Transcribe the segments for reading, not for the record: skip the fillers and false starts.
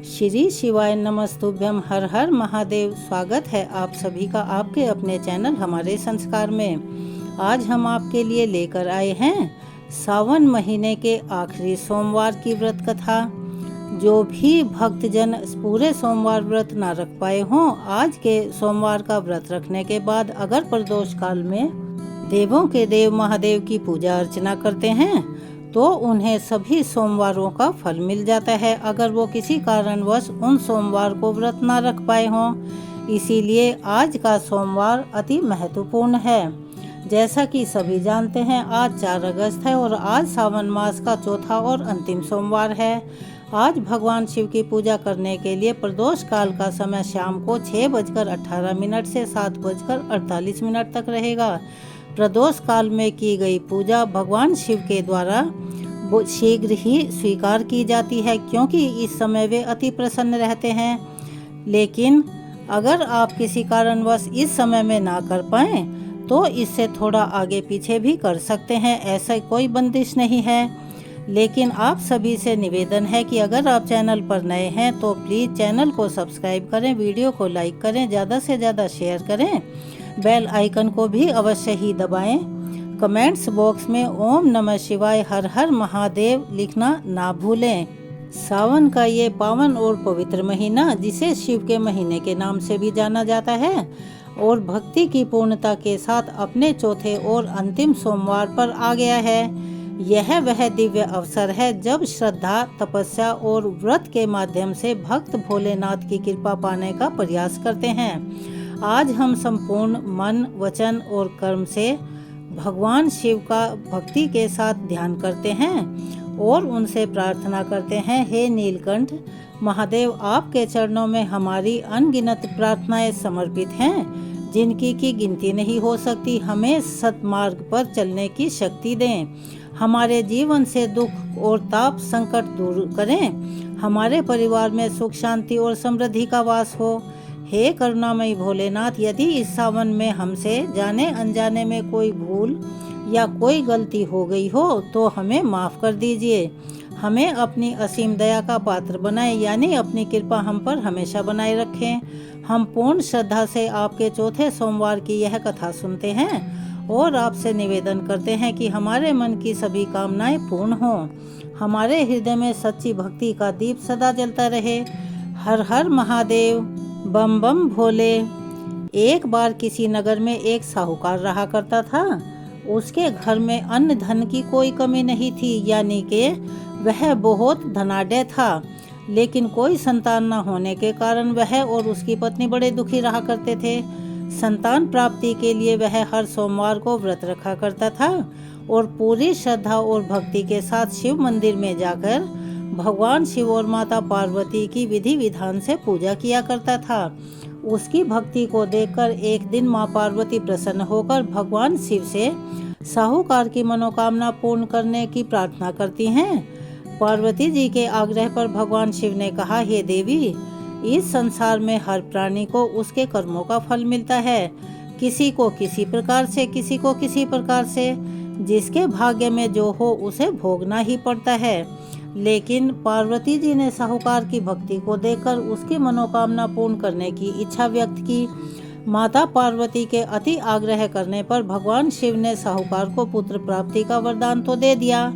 श्री शिवाय नमस्तुभ्यम। हर हर महादेव। स्वागत है आप सभी का आपके अपने चैनल हमारे संस्कार में। आज हम आपके लिए लेकर आए हैं सावन महीने के आखिरी सोमवार की व्रत कथा। जो भी भक्तजन पूरे सोमवार व्रत ना रख पाए हों, आज के सोमवार का व्रत रखने के बाद अगर प्रदोष काल में देवों के देव महादेव की पूजा अर्चना करते हैं तो उन्हें सभी सोमवारों का फल मिल जाता है, अगर वो किसी कारणवश उन सोमवार को व्रत ना रख पाए हों। इसीलिए आज का सोमवार अति महत्वपूर्ण है। जैसा कि सभी जानते हैं, आज 4 अगस्त है और आज सावन मास का चौथा और अंतिम सोमवार है। आज भगवान शिव की पूजा करने के लिए प्रदोष काल का समय शाम को 6:18 से 7:48 तक रहेगा। प्रदोष काल में की गई पूजा भगवान शिव के द्वारा शीघ्र ही स्वीकार की जाती है, क्योंकि इस समय वे अति प्रसन्न रहते हैं। लेकिन अगर आप किसी कारणवश इस समय में ना कर पाएं तो इससे थोड़ा आगे पीछे भी कर सकते हैं, ऐसा कोई बंदिश नहीं है। लेकिन आप सभी से निवेदन है कि अगर आप चैनल पर नए हैं तो प्लीज़ चैनल को सब्सक्राइब करें, वीडियो को लाइक करें, ज़्यादा से ज़्यादा शेयर करें, बेल आइकन को भी अवश्य ही दबाएं। कमेंट्स बॉक्स में ओम नमः शिवाय हर हर महादेव लिखना ना भूलें। सावन का ये पावन और पवित्र महीना, जिसे शिव के महीने के नाम से भी जाना जाता है, और भक्ति की पूर्णता के साथ अपने चौथे और अंतिम सोमवार पर आ गया है। यह वह दिव्य अवसर है जब श्रद्धा, तपस्या और व्रत के माध्यम से भक्त भोलेनाथ की कृपा पाने का प्रयास करते हैं। आज हम संपूर्ण मन, वचन और कर्म से भगवान शिव का भक्ति के साथ ध्यान करते हैं और उनसे प्रार्थना करते हैं, हे नीलकंठ महादेव, आपके चरणों में हमारी अनगिनत प्रार्थनाएं समर्पित हैं, जिनकी की गिनती नहीं हो सकती। हमें सत्मार्ग पर चलने की शक्ति दें, हमारे जीवन से दुख और ताप संकट दूर करें, हमारे परिवार में सुख शांति और समृद्धि का वास हो। हे करुणामयी भोलेनाथ, यदि इस सावन में हमसे जाने अनजाने में कोई भूल या कोई गलती हो गई हो तो हमें माफ़ कर दीजिए। हमें अपनी असीम दया का पात्र बनाएं, यानी अपनी कृपा हम पर हमेशा बनाए रखें। हम पूर्ण श्रद्धा से आपके चौथे सोमवार की यह कथा सुनते हैं और आपसे निवेदन करते हैं कि हमारे मन की सभी कामनाएं पूर्ण हों, हमारे हृदय में सच्ची भक्ति का दीप सदा जलता रहे। हर हर महादेव, बम बम भोले। एक बार किसी नगर में एक साहूकार रहा करता था। उसके घर में अन्न धन की कोई कमी नहीं थी, यानी कि वह बहुत धनाढ्य था। लेकिन कोई संतान न होने के कारण वह और उसकी पत्नी बड़े दुखी रहा करते थे। संतान प्राप्ति के लिए वह हर सोमवार को व्रत रखा करता था और पूरी श्रद्धा और भक्ति के साथ शिव मंदिर में जाकर भगवान शिव और माता पार्वती की विधि विधान से पूजा किया करता था। उसकी भक्ति को देखकर एक दिन माँ पार्वती प्रसन्न होकर भगवान शिव से साहूकार की मनोकामना पूर्ण करने की प्रार्थना करती हैं। पार्वती जी के आग्रह पर भगवान शिव ने कहा, हे देवी, इस संसार में हर प्राणी को उसके कर्मों का फल मिलता है, किसी को किसी प्रकार से, किसी को किसी प्रकार से। जिसके भाग्य में जो हो उसे भोगना ही पड़ता है। लेकिन पार्वती जी ने साहूकार की भक्ति को देखकर उसकी मनोकामना पूर्ण करने की इच्छा व्यक्त की। माता पार्वती के अति आग्रह करने पर भगवान शिव ने साहूकार को पुत्र प्राप्ति का वरदान तो दे दिया,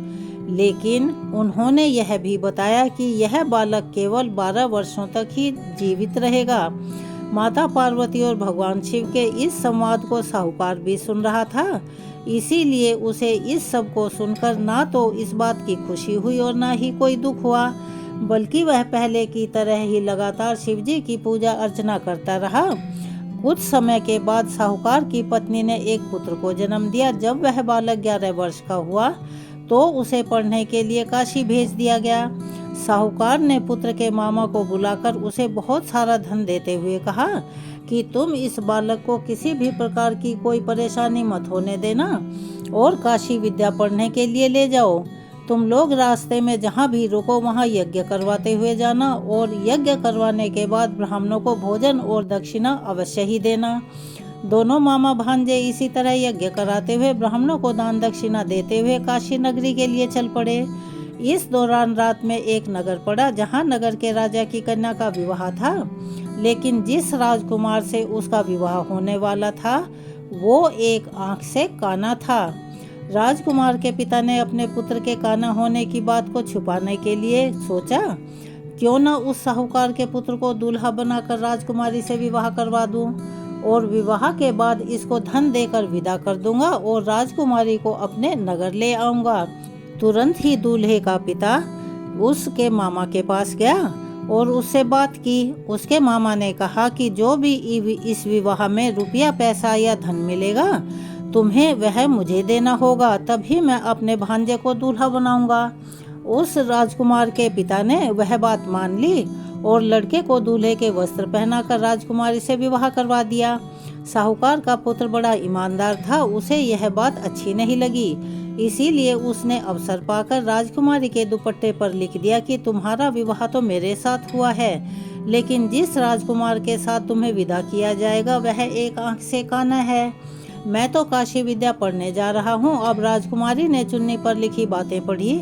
लेकिन उन्होंने यह भी बताया कि यह बालक केवल 12 वर्षों तक ही जीवित रहेगा। माता पार्वती और भगवान शिव के इस संवाद को साहूकार भी सुन रहा था, इसीलिए उसे इस सब को सुनकर ना तो इस बात की खुशी हुई और ना ही कोई दुख हुआ, बल्कि वह पहले की तरह ही लगातार शिव जी की पूजा अर्चना करता रहा। कुछ समय के बाद साहूकार की पत्नी ने एक पुत्र को जन्म दिया। जब वह बालक 11 वर्ष का हुआ तो उसे पढ़ने के लिए काशी भेज दिया गया। साहूकार ने पुत्र के मामा को बुलाकर उसे बहुत सारा धन देते हुए कहा कि तुम इस बालक को किसी भी प्रकार की कोई परेशानी मत होने देना और काशी विद्या पढ़ने के लिए ले जाओ। तुम लोग रास्ते में जहाँ भी रुको वहाँ यज्ञ करवाते हुए जाना और यज्ञ करवाने के बाद ब्राह्मणों को भोजन और दक्षिणा अवश्य ही देना। दोनों मामा भांजे इसी तरह यज्ञ कराते हुए ब्राह्मणों को दान दक्षिणा देते हुए काशी नगरी के लिए चल पड़े। इस दौरान रात में एक नगर पड़ा जहाँ नगर के राजा की कन्या का विवाह था, लेकिन जिस राजकुमार से उसका विवाह होने वाला था वो एक आंख से काना था। राजकुमार के पिता ने अपने पुत्र के काना होने की बात को छुपाने के लिए सोचा, क्यों न उस साहूकार के पुत्र को दूल्हा बनाकर राजकुमारी से विवाह करवा दूं और विवाह के बाद इसको धन देकर विदा कर दूंगा और राजकुमारी को अपने नगर ले आऊंगा। तुरंत ही दूल्हे का पिता उसके मामा के पास गया और उससे बात की। उसके मामा ने कहा कि जो भी इस विवाह में रुपया पैसा या धन मिलेगा तुम्हें वह मुझे देना होगा, तभी मैं अपने भांजे को दूल्हा बनाऊंगा। उस राजकुमार के पिता ने वह बात मान ली और लड़के को दूल्हे के वस्त्र पहनाकर राजकुमारी से विवाह करवा दिया। साहूकार का पुत्र बड़ा ईमानदार था, उसे यह बात अच्छी नहीं लगी, इसीलिए उसने अवसर पाकर राजकुमारी के दुपट्टे पर लिख दिया कि तुम्हारा विवाह तो मेरे साथ हुआ है, लेकिन जिस राजकुमार के साथ तुम्हें विदा किया जाएगा वह एक आंख से काना है। मैं तो काशी विद्या पढ़ने जा रहा हूँ। अब राजकुमारी ने चुन्नी पर लिखी बातें पढ़ी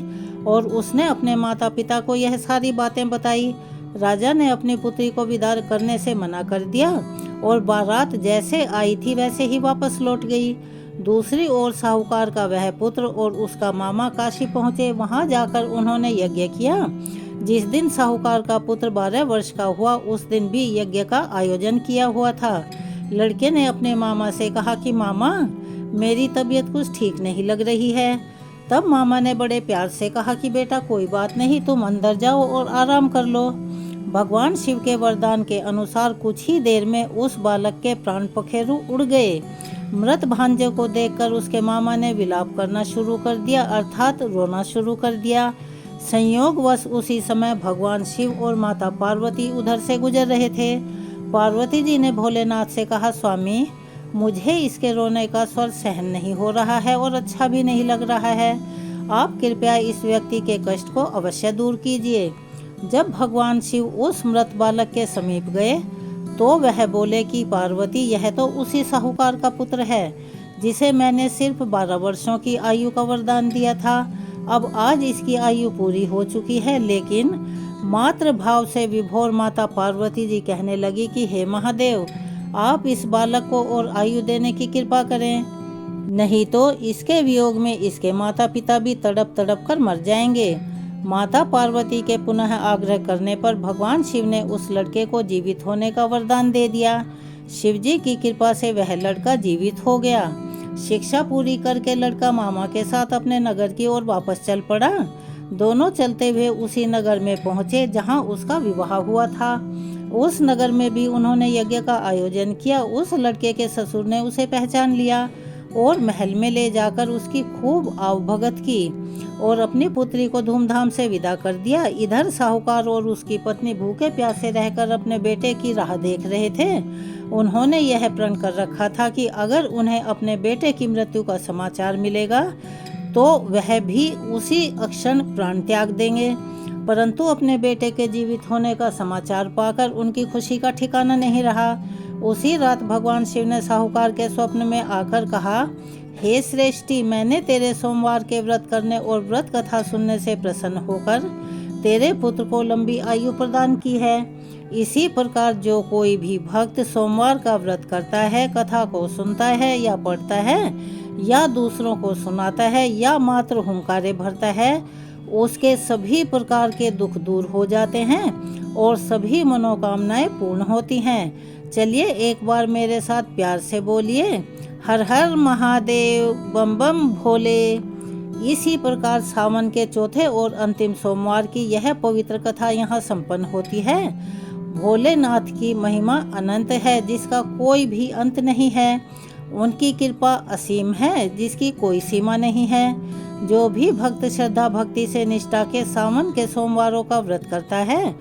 और उसने अपने माता पिता को यह सारी बातें बताई। राजा ने अपनी पुत्री को विदा करने से मना कर दिया और बारात जैसे आई थी वैसे ही वापस लौट गई। दूसरी ओर साहूकार का वह पुत्र और उसका मामा काशी पहुँचे। वहाँ जाकर उन्होंने यज्ञ किया। जिस दिन साहूकार का पुत्र 12 वर्ष का हुआ उस दिन भी यज्ञ का आयोजन किया हुआ था। लड़के ने अपने मामा से कहा कि मामा, मेरी तबीयत कुछ ठीक नहीं लग रही है। तब मामा ने बड़े प्यार से कहा कि बेटा कोई बात नहीं, तुम अंदर जाओ और आराम कर लो। भगवान शिव के वरदान के अनुसार कुछ ही देर में उस बालक के प्राण पखेरु उड़ गए। मृत भांजे को देखकर उसके मामा ने विलाप करना शुरू कर दिया, अर्थात रोना शुरू कर दिया। संयोगवश उसी समय भगवान शिव और माता पार्वती उधर से गुजर रहे थे। पार्वती जी ने भोलेनाथ से कहा, स्वामी, मुझे इसके रोने का स्वर सहन नहीं हो रहा है और अच्छा भी नहीं लग रहा है। आप कृपया इस व्यक्ति के कष्ट को अवश्य दूर कीजिए। जब भगवान शिव उस मृत बालक के समीप गए तो वह बोले कि पार्वती, यह तो उसी साहूकार का पुत्र है जिसे मैंने सिर्फ 12 वर्षों की आयु का वरदान दिया था। अब आज इसकी आयु पूरी हो चुकी है, लेकिन मातृ भाव से विभोर माता पार्वती जी कहने लगी कि हे महादेव, आप इस बालक को और आयु देने की कृपा करें, नहीं तो इसके वियोग में इसके माता पिता भी तड़प तड़प कर मर जाएंगे। माता पार्वती के पुनः आग्रह करने पर भगवान शिव ने उस लड़के को जीवित होने का वरदान दे दिया। शिव जी की कृपा से वह लड़का जीवित हो गया। शिक्षा पूरी करके लड़का मामा के साथ अपने नगर की ओर वापस चल पड़ा। दोनों चलते हुए उसी नगर में पहुंचे जहां उसका विवाह हुआ था। उस नगर में भी उन्होंने यज्ञ का आयोजन किया। उस लड़के के ससुर ने उसे पहचान लिया और महल में ले जाकर उसकी खूब आवभगत की और अपनी पुत्री को धूमधाम से विदा कर दिया। इधर साहूकार और उसकी पत्नी भूखे प्यासे रहकर अपने बेटे की राह देख रहे थे। उन्होंने यह प्रण कर रखा था कि अगर उन्हें अपने बेटे की मृत्यु का समाचार मिलेगा तो वह भी उसी क्षण प्राण त्याग देंगे। परंतु अपने बेटे के जीवित होने का समाचार पाकर उनकी खुशी का ठिकाना नहीं रहा। उसी रात भगवान शिव ने साहूकार के स्वप्न में आकर कहा, हे श्रेष्ठी, मैंने तेरे सोमवार के व्रत करने और व्रत कथा सुनने से प्रसन्न होकर तेरे पुत्र को लंबी आयु प्रदान की है। इसी प्रकार जो कोई भी भक्त सोमवार का व्रत करता है, कथा को सुनता है या पढ़ता है या दूसरों को सुनाता है या मात्र हुंकारे भरता है, उसके सभी प्रकार के दुख दूर हो जाते हैं और सभी मनोकामनाएं पूर्ण होती हैं। चलिए एक बार मेरे साथ प्यार से बोलिए, हर हर महादेव, बम बम भोले। इसी प्रकार सावन के चौथे और अंतिम सोमवार की यह पवित्र कथा यहाँ संपन्न होती है। भोलेनाथ की महिमा अनंत है जिसका कोई भी अंत नहीं है। उनकी कृपा असीम है जिसकी कोई सीमा नहीं है। जो भी भक्त श्रद्धा भक्ति से निष्ठा के सावन के सोमवारों का व्रत करता है,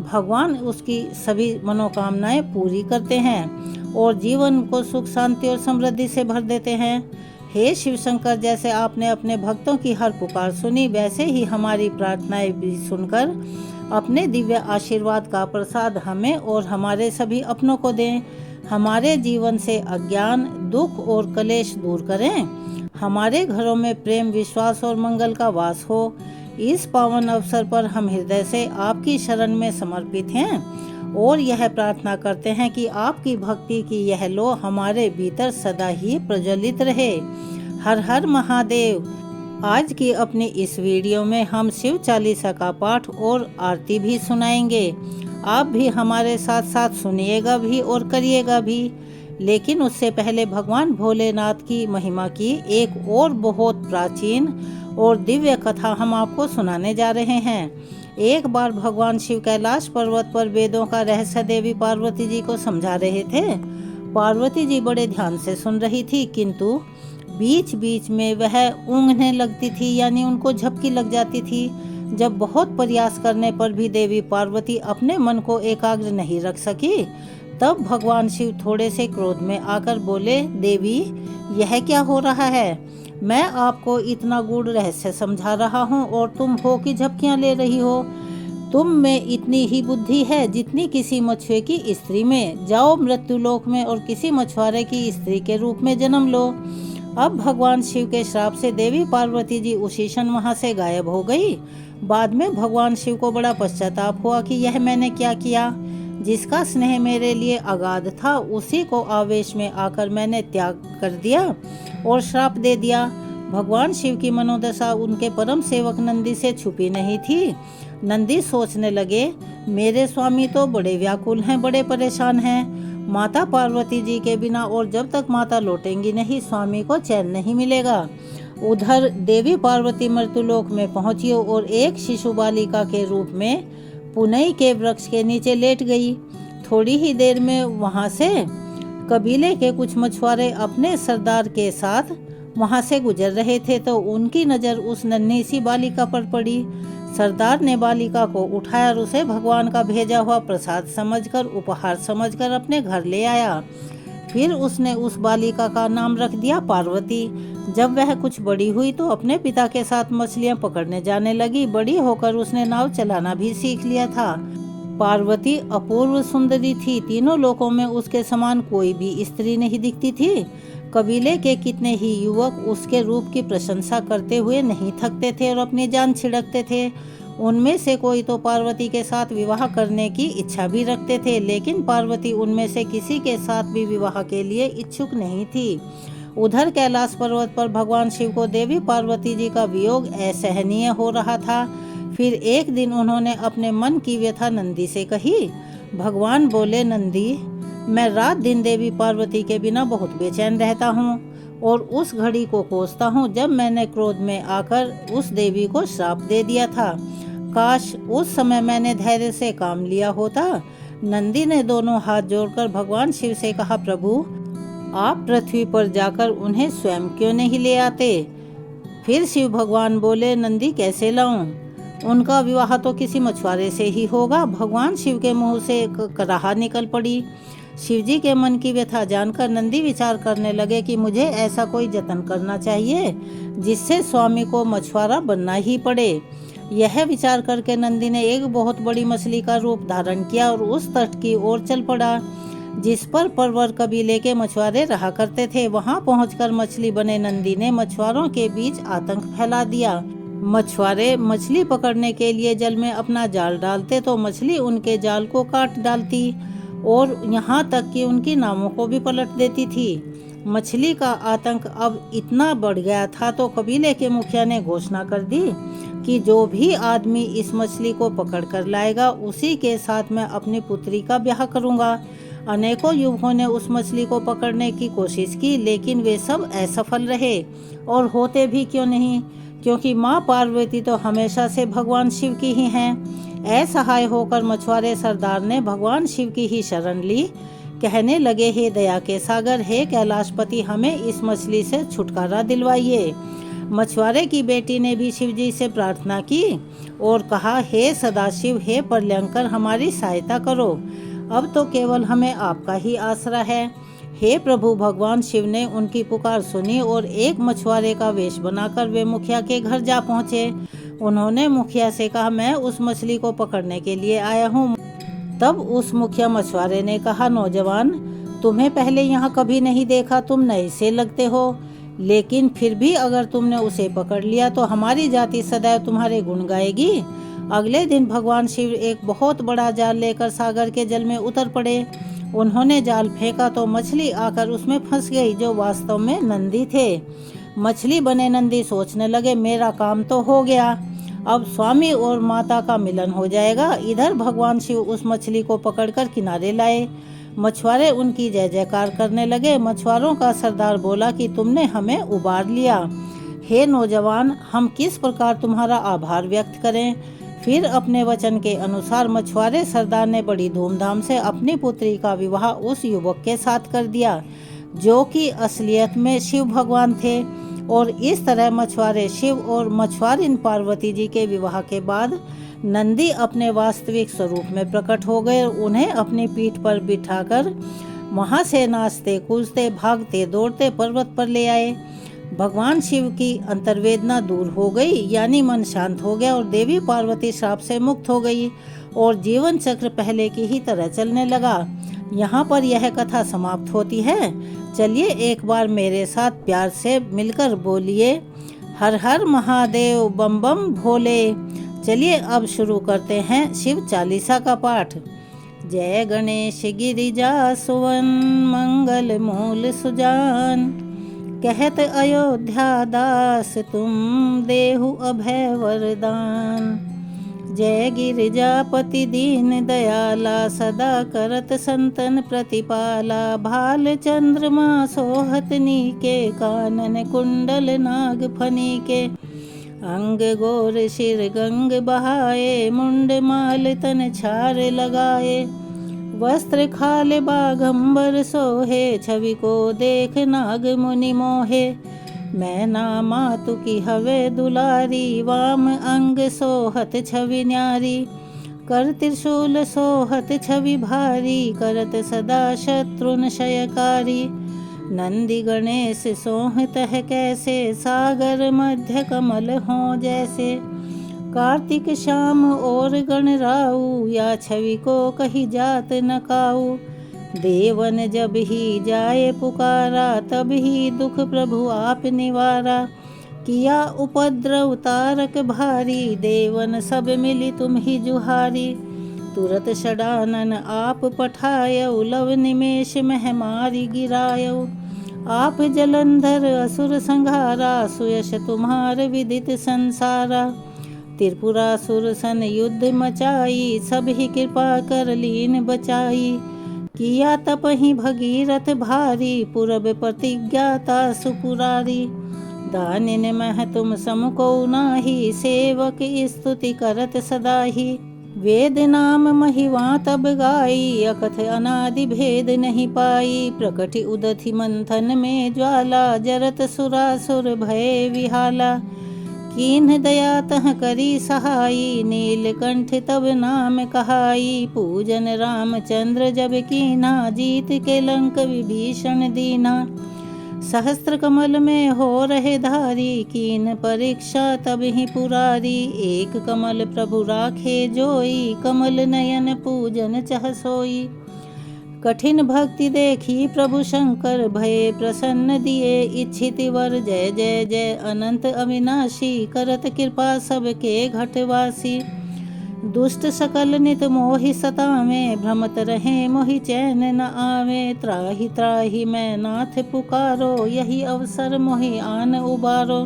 भगवान उसकी सभी मनोकामनाएं पूरी करते हैं और जीवन को सुख शांति और समृद्धि से भर देते हैं। हे शिव शंकर, जैसे आपने अपने भक्तों की हर पुकार सुनी, वैसे ही हमारी प्रार्थनाएं भी सुनकर अपने दिव्य आशीर्वाद का प्रसाद हमें और हमारे सभी अपनों को दें। हमारे जीवन से अज्ञान, दुख और कलेश दूर करें। हमारे घरों में प्रेम, विश्वास और मंगल का वास हो। इस पावन अवसर पर हम हृदय से आपकी शरण में समर्पित हैं और यह प्रार्थना करते हैं कि आपकी भक्ति की यह लो हमारे भीतर सदा ही प्रज्वलित रहे। हर हर महादेव। आज की अपनी इस वीडियो में हम शिव चालीसा का पाठ और आरती भी सुनाएंगे। आप भी हमारे साथ साथ सुनिएगा भी और करिएगा भी। लेकिन उससे पहले भगवान भोलेनाथ की महिमा की एक और बहुत प्राचीन और दिव्य कथा हम आपको सुनाने जा रहे हैं। एक बार भगवान शिव कैलाश पर्वत पर वेदों का रहस्य देवी पार्वती जी को समझा रहे थे। पार्वती जी बड़े ध्यान से सुन रही थी, किंतु बीच बीच में वह ऊँघने लगती थी, यानी उनको झपकी लग जाती थी। जब बहुत प्रयास करने पर भी देवी पार्वती अपने मन को एकाग्र नहीं रख सकी, तब भगवान शिव थोड़े से क्रोध में आकर बोले, देवी यह क्या हो रहा है? मैं आपको इतना गूढ़ रहस्य समझा रहा हूँ और तुम हो कि झपकियाँ ले रही हो। तुम में इतनी ही बुद्धि है जितनी किसी मछुए की स्त्री में। जाओ मृत्युलोक में और किसी मछुआरे की स्त्री के रूप में जन्म लो। अब भगवान शिव के श्राप से देवी पार्वती जी उसी क्षण वहाँ से गायब हो गई। बाद में भगवान शिव को बड़ा पश्चाताप हुआ कि यह मैंने क्या किया। जिसका स्नेह मेरे लिए अगाध था उसी को आवेश में आकर मैंने त्याग कर दिया और श्राप दे दिया। भगवान शिव की मनोदशा उनके परम सेवक नंदी से छुपी नहीं थी। नंदी सोचने लगे, मेरे स्वामी तो बड़े व्याकुल हैं, बड़े परेशान हैं माता पार्वती जी के बिना, और जब तक माता लौटेंगी नहीं स्वामी को चैन नहीं मिलेगा। उधर देवी पार्वती मृत्युलोक में पहुंची और एक शिशु बालिका के रूप में पुनई के वृक्ष के नीचे लेट गई। थोड़ी ही देर में वहां से कबीले के कुछ मछुआरे अपने सरदार के साथ वहां से गुजर रहे थे, तो उनकी नज़र उस नन्ही सी बालिका पर पड़ी। सरदार ने बालिका को उठाया और उसे भगवान का भेजा हुआ प्रसाद समझकर, उपहार समझकर अपने घर ले आया। फिर उसने उस बालिका का नाम रख दिया पार्वती। जब वह कुछ बड़ी हुई तो अपने पिता के साथ मछलियां पकड़ने जाने लगी। बड़ी होकर उसने नाव चलाना भी सीख लिया था। पार्वती अपूर्व सुंदरी थी। तीनों लोकों में उसके समान कोई भी स्त्री नहीं दिखती थी। कबीले के कितने ही युवक उसके रूप की प्रशंसा करते हुए नहीं थकते थे और अपनी जान छिड़कते थे। उनमें से कोई तो पार्वती के साथ विवाह करने की इच्छा भी रखते थे, लेकिन पार्वती उनमें से किसी के साथ भी विवाह के लिए इच्छुक नहीं थी। उधर कैलाश पर्वत पर भगवान शिव को देवी पार्वती जी का वियोग असहनीय हो रहा था। फिर एक दिन उन्होंने अपने मन की व्यथा नंदी से कही। भगवान बोले, नंदी मैं रात दिन देवी पार्वती के बिना बहुत बेचैन रहता हूँ और उस घड़ी को कोसता हूँ जब मैंने क्रोध में आकर उस देवी को श्राप दे दिया था। काश उस समय मैंने धैर्य से काम लिया होता। नंदी ने दोनों हाथ जोड़कर भगवान शिव से कहा, प्रभु आप पृथ्वी पर जाकर उन्हें स्वयं क्यों नहीं ले आते? फिर शिव भगवान बोले, नंदी कैसे लाऊं? उनका विवाह तो किसी मछुआरे से ही होगा। भगवान शिव के मुंह से कराहा निकल पड़ी। शिवजी के मन की व्यथा जानकर नंदी विचार करने लगे कि मुझे ऐसा कोई जतन करना चाहिए जिससे स्वामी को मछुआरा बनना ही पड़े। यह विचार करके नंदी ने एक बहुत बड़ी मछली का रूप धारण किया और उस तट की ओर चल पड़ा जिस पर परवर कबीले के मछुआरे रहा करते थे। वहां पहुंचकर मछली बने नंदी ने मछुआरों के बीच आतंक फैला दिया। मछुआरे मछली पकड़ने के लिए जल में अपना जाल डालते तो मछली उनके जाल को काट डालती और यहाँ तक कि उनकी नावों को भी पलट देती थी। मछली का आतंक अब इतना बढ़ गया था तो कबीले के मुखिया ने घोषणा कर दी कि जो भी आदमी इस मछली को पकड़ कर लाएगा उसी के साथ मैं अपनी पुत्री का ब्याह करूँगा। अनेकों युवकों ने उस मछली को पकड़ने की कोशिश की, लेकिन वे सब असफल रहे। और होते भी क्यों नहीं, क्योंकि माँ पार्वती तो हमेशा से भगवान शिव की ही हैं। असहाय होकर मछुआरे सरदार ने भगवान शिव की ही शरण ली। कहने लगे, हे दया के सागर, हे कैलाशपति, हमें इस मछली से छुटकारा दिलवाइए। मछुआरे की बेटी ने भी शिवजी से प्रार्थना की और कहा, हे सदाशिव, हे प्रलयंकर, हमारी सहायता करो। अब तो केवल हमें आपका ही आसरा है। हे प्रभु। भगवान शिव ने उनकी पुकार सुनी और एक मछुआरे का वेश बनाकर वे मुखिया के घर जा पहुँचे। उन्होंने मुखिया से कहा, मैं उस मछली को पकड़ने के लिए आया हूँ। तब उस मुखिया मछुआरे ने कहा, नौजवान, तुम्हें पहले यहाँ कभी नहीं देखा, तुम नए से लगते हो, लेकिन फिर भी अगर तुमने उसे पकड़ लिया तो हमारी जाति सदैव तुम्हारे गुण गाएगी। अगले दिन भगवान शिव एक बहुत बड़ा जाल लेकर सागर के जल में उतर पड़े। उन्होंने जाल फेंका तो मछली आकर उसमें फंस गई, जो वास्तव में नंदी थे। मछली बने नंदी सोचने लगे, मेरा काम तो हो गया, अब स्वामी और माता का मिलन हो जाएगा। इधर भगवान शिव उस मछली को पकड़कर किनारे लाए। मछुआरे उनकी जय जयकार करने लगे। मछुआरों का सरदार बोला कि तुमने हमें उबार लिया। हे नौजवान, हम किस प्रकार तुम्हारा आभार व्यक्त करें। फिर अपने वचन के अनुसार मछुआरे सरदार ने बड़ी धूमधाम से अपनी पुत्री का विवाह उस युवक के साथ कर दिया, जो कि असलियत में शिव भगवान थे। और इस तरह मछुआरे शिव और मछुआरिन पार्वती जी के विवाह के बाद नंदी अपने वास्तविक स्वरूप में प्रकट हो गए। उन्हें अपनी पीठ पर बिठाकर वहां से नाचते कूदते भागते दौड़ते पर्वत पर ले आए। भगवान शिव की अंतर्वेदना दूर हो गई, यानी मन शांत हो गया और देवी पार्वती श्राप से मुक्त हो गई और जीवन चक्र पहले की ही तरह चलने लगा। यहाँ पर यह कथा समाप्त होती है। चलिए एक बार मेरे साथ प्यार से मिलकर बोलिए, हर हर महादेव बम बम भोले। चलिए अब शुरू करते हैं शिव चालीसा का पाठ। जय गणेश गिरिजा सुवन मंगल मूल सुजान, कहत अयोध्या दास तुम देहु अभय वरदान। जय गिरिजापति दीन दयाला, सदा करत संतन प्रतिपाला। भाल चंद्रमा सोहत नीके, कानन कुंडल नाग फनी के। अंग गोर शिर गंग बहाए, मुंड माल तन छार लगाए। वस्त्र खाल बाघंबर सोहे, छवि को देख नाग मुनि मोहे। मैना मातु की हवे दुलारी, वाम अंग सोहत छवि न्यारी। कर त्रिशूल सोहत छवि भारी, करत सदा शत्रुन क्षयकारी। नंदी गणेश सोहत है कैसे, सागर मध्य कमल हो जैसे। कार्तिक श्याम और गणराऊ, या छवि को कही जात न काऊ। देवन जब ही जाए पुकारा, तब ही दुख प्रभु आप निवारा। किया उपद्रव तारक भारी, देवन सब मिली तुम ही जुहारी। तुरत षडानन आप पठायऊ, लव निमेष मह मारी गिरायऊ। आप जलंधर असुर संहारा, सुयश तुम्हार विदित संसारा। त्रिपुरासुर सन युद्ध मचाई, सब ही कृपा कर लीन बचाई। किया तपहि भगीरथ भारी, पूरब प्रतिज्ञाता सुपुरारी। दानिन मह तुम समको नाही, सेवक स्तुति करत सदाही। वेद नाम महिमा तब गाई, अकथ अनादि भेद नहीं पाई। प्रकट उदधि मंथन में ज्वाला, जरत सुरासुर भय विहाला। कीन्ह दया तह करी सहाई, नीलकंठ तब नाम कहाई। पूजन रामचंद्र जब कीन्हा, जीत के लंक विभीषण दीना। सहस्त्र कमल में हो रहे धारी, कीन परीक्षा तब ही पुरारी। एक कमल प्रभु राखे जोई, कमल नयन पूजन चह सोई। कठिन भक्ति देखी प्रभु शंकर, भये प्रसन्न दिए इच्छित वर। जय जय जय अनंत अविनाशी, करत कृपा सबके घटवासी। दुष्ट सकल नित मोहि सतावे, भ्रमत रहे मोहि चैन न आवे। त्राहि त्राहि मैं नाथ पुकारो, यही अवसर मोहि आन उबारो।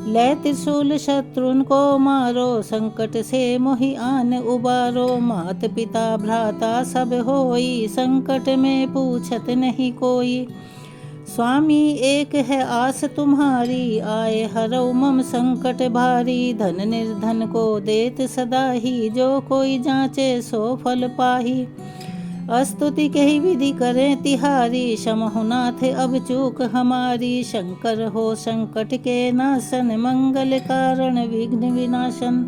लय त्रिशूल शत्रुन को मारो, संकट से मोहि आन उबारो। मात पिता भ्राता सब होई, संकट में पूछत नहीं कोई। स्वामी एक है आस तुम्हारी, आए हरौ मम संकट भारी। धन निर्धन को देत सदा ही, जो कोई जांचे सो फल पाही। स्तुति कही विधि करें तिहारी, क्षमहु नाथ अब चूक हमारी। शंकर हो संकट के नाशन, मंगल कारण विघ्न विनाशन।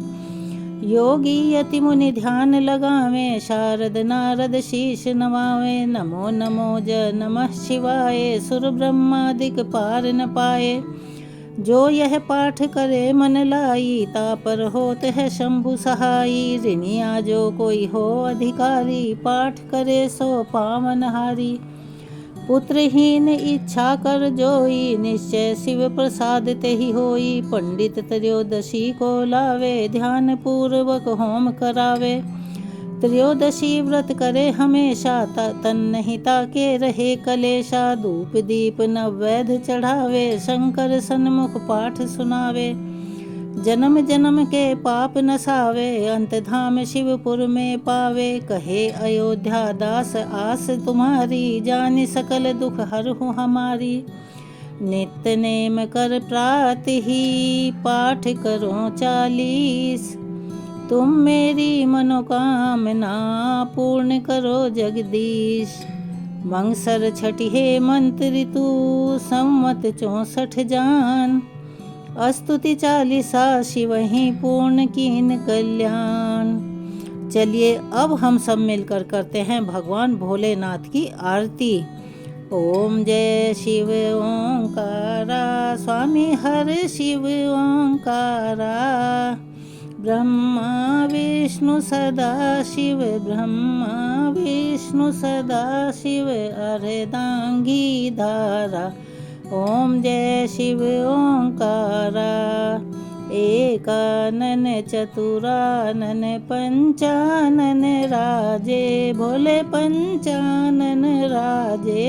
योगी यति मुनि ध्यान लगावे, शारद नारद शीश नवावे। नमो नमो ज नमः शिवाय, सुर ब्रह्मादिक पार न पाए। जो यह पाठ करे मन लाई, तापर होत है शंभु सहाई। ऋणिया जो कोई हो अधिकारी, पाठ करे सो पावन हारी। पुत्रहीन इच्छा कर जोई, निश्चय शिव प्रसाद तेहि होई। पंडित त्रयोदशी को लावे, ध्यान पूर्वक होम करावे। त्रयोदशी व्रत करे हमेशा, तन नहीं ताके रहे कलेशा। धूप दीप नवैध चढ़ावे, शंकर सन्मुख पाठ सुनावे। जन्म जन्म के पाप नसावे, अंत धाम शिवपुर में पावे। कहे अयोध्या दास आस तुम्हारी, जानि सकल दुख हरहु हमारी। नित्य नेम कर प्रातः ही, पाठ करो 40। तुम मेरी मनोकामना, पूर्ण करो जगदीश। मंगसर छठी हेमंत ऋतु, संवत 64 जान। स्तुति 40 शिव ही पूर्ण कीन कल्याण। चलिए अब हम सब मिलकर करते हैं भगवान भोलेनाथ की आरती। ओम जय शिव ओंकारा, स्वामी हर शिव ओंकारा। ब्रह्मा विष्णु सदा शिव, ब्रह्मा विष्णु सदा शिव। अर्धांगी धारा, ओम जय शिव ओंकारा। एकानन चतुरानन, पंचानन राजे। भोले पंचानन राजे।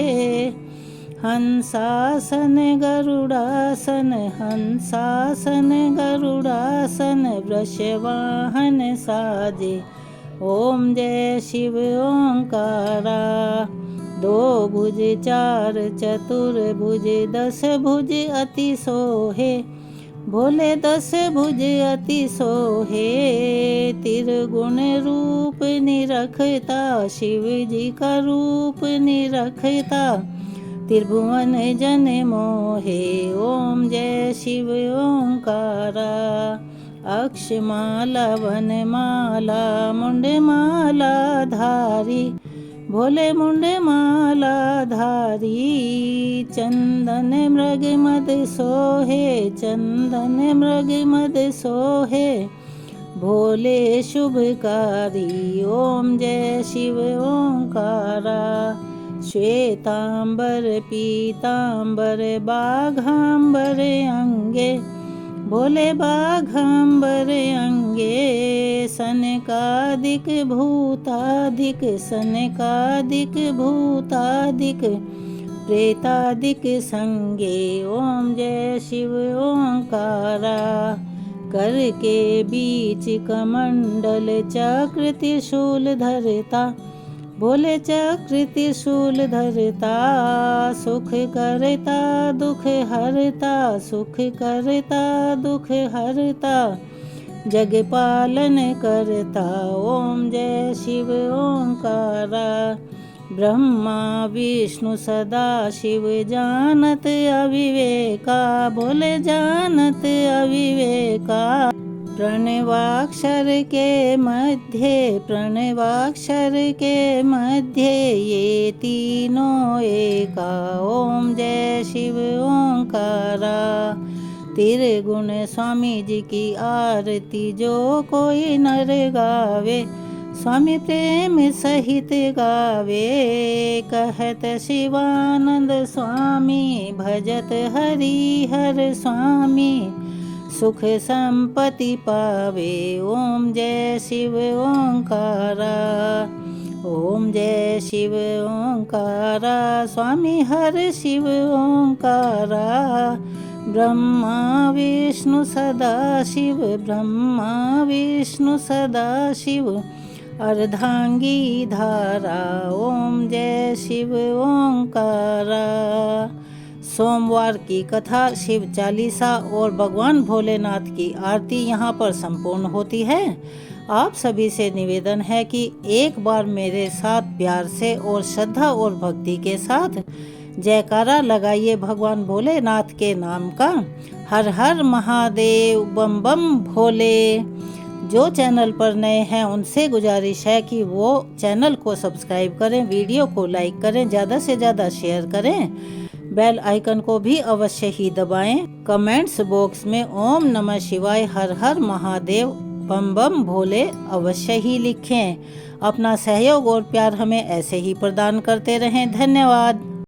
हंसासन गरुड़ासन, हंसासन गरुड़ासन। वृषवाहन साजे, ओम जय शिव ओंकारा। 2 भुज 4 चतुर्भुज, 10 भुज अति सोहे। भोले 10 भुज अति सोहे। त्रिगुण रूप निरखता, शिव जी का रूप निरखता। त्रिभुवन जन मोहे, ओम जय शिव ओंकारा। अक्षमाला वनमाला, मुंडमाला धारी। भोले मुंडमाला धारी। चंदन मृग मद सोहे, चंदन मृग मद सोहे। भोले शुभकारी, ओम जय शिव ओंकारा। श्वेतांबर पीतांबर, बाघांबर अंगे। भोले बाघांबर अंगे। सनकादिक भूतादिक, सनकादिक भूतादिक। प्रेतादिक संगे, ओम जय शिव ओंकारा। कर के बीच कमंडल, चक्र त्रिशूल धरता। भोले चक्र त्रिशूल धरता। सुख करता दुख हरता, सुख करता दुख हरता। जग पालन करता, ओम जय शिव ओंकारा। ब्रह्मा विष्णु सदा शिव, जानत अविवेका। भोले जानत अविवेका। प्रणवाक्षर के मध्य, प्रणवाक्षर के मध्य। ये तीनों एका, ओम जय शिव ओंकारा। त्रिगुण स्वामी जी की आरती, जो कोई नर गावे। स्वामी प्रेम सहित गावे। कहत शिवानंद स्वामी, भजत हरि हर स्वामी। सुख संपत्ति पावे, ओम जय शिव ओंकारा। ओम जय शिव ओंकारा, स्वामी हर शिव ओंकारा। ब्रह्मा विष्णु सदा शिव, ब्रह्मा विष्णु सदा शिव। अर्धांगी धारा, ओम जय शिव ओंकारा। सोमवार की कथा, शिव चालीसा और भगवान भोलेनाथ की आरती यहाँ पर संपूर्ण होती है। आप सभी से निवेदन है कि एक बार मेरे साथ प्यार से और श्रद्धा और भक्ति के साथ जयकारा लगाइए भगवान भोलेनाथ के नाम का। हर हर महादेव, बम बम भोले। जो चैनल पर नए हैं उनसे गुजारिश है कि वो चैनल को सब्सक्राइब करें, वीडियो को लाइक करें, ज़्यादा से ज़्यादा शेयर करें, बेल आइकन को भी अवश्य ही दबाएं। कमेंट्स बॉक्स में ओम नमः शिवाय, हर हर महादेव, बम बम भोले अवश्य ही लिखें। अपना सहयोग और प्यार हमें ऐसे ही प्रदान करते रहें। धन्यवाद।